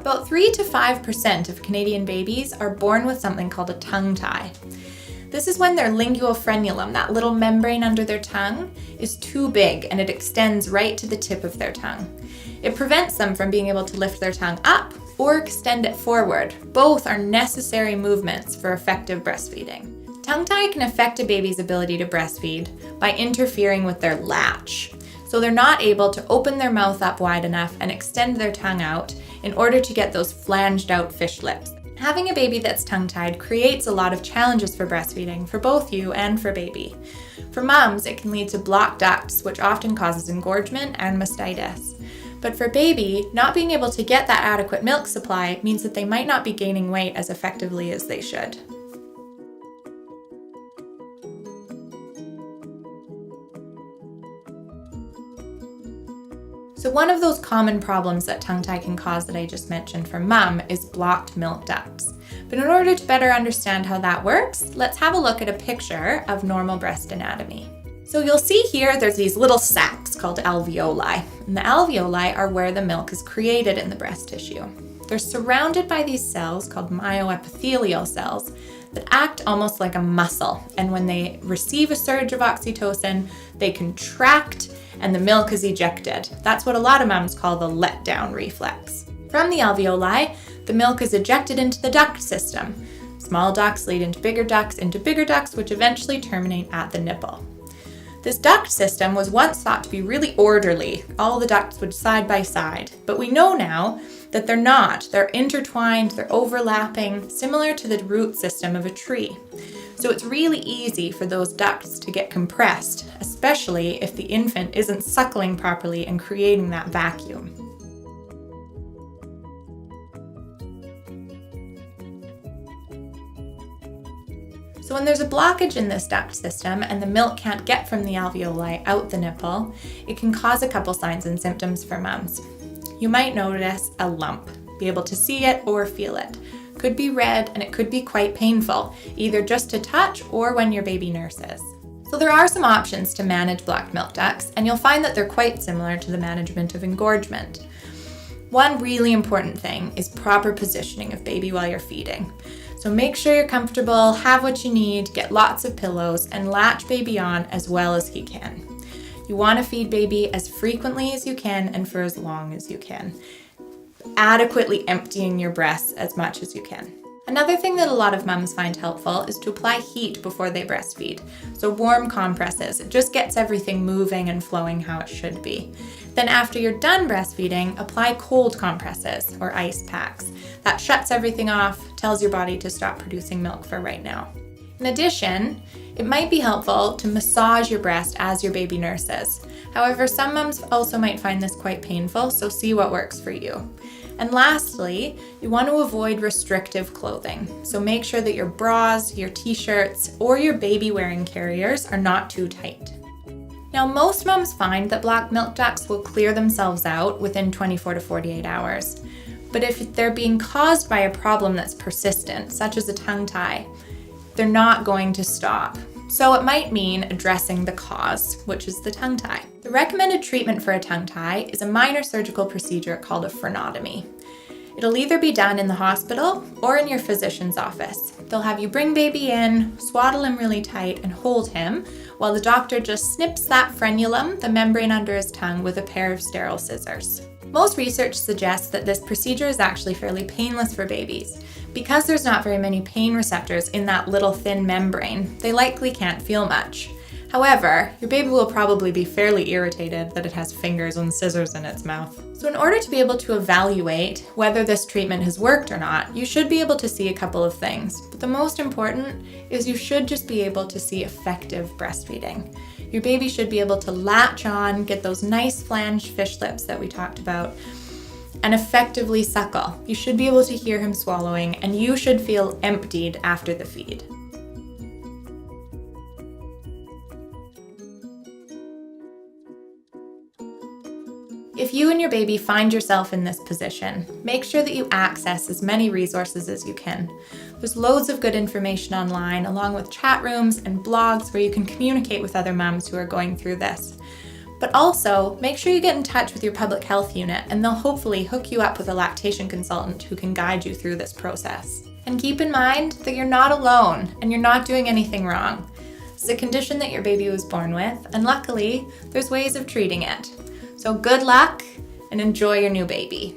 About 3 to 5% of Canadian babies are born with something called a tongue tie. This is when their lingual frenulum, that little membrane under their tongue, is too big and it extends right to the tip of their tongue. It prevents them from being able to lift their tongue up or extend it forward. Both are necessary movements for effective breastfeeding. Tongue tie can affect a baby's ability to breastfeed by interfering with their latch. So they're not able to open their mouth up wide enough and extend their tongue out in order to get those flanged out fish lips. Having a baby that's tongue-tied creates a lot of challenges for breastfeeding for both you and for baby. For moms, it can lead to blocked ducts, which often causes engorgement and mastitis. But for baby, not being able to get that adequate milk supply means that they might not be gaining weight as effectively as they should. So one of those common problems that tongue tie can cause that I just mentioned for mom is blocked milk ducts. But in order to better understand how that works, let's have a look at a picture of normal breast anatomy. So you'll see here there's these little sacs called alveoli, and the alveoli are where the milk is created in the breast tissue. They're surrounded by these cells called myoepithelial cells that act almost like a muscle, and when they receive a surge of oxytocin, they contract and the milk is ejected. That's what a lot of moms call the letdown reflex. From the alveoli, the milk is ejected into the duct system. Small ducts lead into bigger ducts, which eventually terminate at the nipple. This duct system was once thought to be really orderly. All the ducts would side by side, but we know now that they're not. They're intertwined, they're overlapping, similar to the root system of a tree. So it's really easy for those ducts to get compressed, especially if the infant isn't suckling properly and creating that vacuum. So when there's a blockage in this duct system and the milk can't get from the alveoli out the nipple, it can cause a couple signs and symptoms for moms. You might notice a lump, be able to see it or feel it. Could be red and it could be quite painful, either just to touch or when your baby nurses. So there are some options to manage blocked milk ducts, and you'll find that they're quite similar to the management of engorgement. One really important thing is proper positioning of baby while you're feeding. So make sure you're comfortable, have what you need, get lots of pillows, and latch baby on as well as he can. You want to feed baby as frequently as you can and for as long as you can, adequately emptying your breasts as much as you can. Another thing that a lot of mums find helpful is to apply heat before they breastfeed. So warm compresses, it just gets everything moving and flowing how it should be. Then after you're done breastfeeding, apply cold compresses or ice packs. That shuts everything off, tells your body to stop producing milk for right now. In addition, it might be helpful to massage your breast as your baby nurses. However, some mums also might find this quite painful, so see what works for you. And lastly, you want to avoid restrictive clothing. So make sure that your bras, your t-shirts, or your baby wearing carriers are not too tight. Now, most mums find that blocked milk ducts will clear themselves out within 24 to 48 hours. But if they're being caused by a problem that's persistent, such as a tongue tie, they're not going to stop. So it might mean addressing the cause, which is the tongue tie. The recommended treatment for a tongue tie is a minor surgical procedure called a frenotomy. It'll either be done in the hospital or in your physician's office. They'll have you bring baby in, swaddle him really tight, and hold him while the doctor just snips that frenulum, the membrane under his tongue, with a pair of sterile scissors. Most research suggests that this procedure is actually fairly painless for babies. Because there's not very many pain receptors in that little thin membrane, they likely can't feel much. However, your baby will probably be fairly irritated that it has fingers and scissors in its mouth. So in order to be able to evaluate whether this treatment has worked or not, you should be able to see a couple of things. But the most important is you should just be able to see effective breastfeeding. Your baby should be able to latch on, get those nice flanged fish lips that we talked about, and effectively suckle. You should be able to hear him swallowing, and you should feel emptied after the feed. If you and your baby find yourself in this position, make sure that you access as many resources as you can. There's loads of good information online, along with chat rooms and blogs where you can communicate with other moms who are going through this. But also, make sure you get in touch with your public health unit and they'll hopefully hook you up with a lactation consultant who can guide you through this process. And keep in mind that you're not alone and you're not doing anything wrong. It's a condition that your baby was born with, and luckily, there's ways of treating it. So good luck and enjoy your new baby.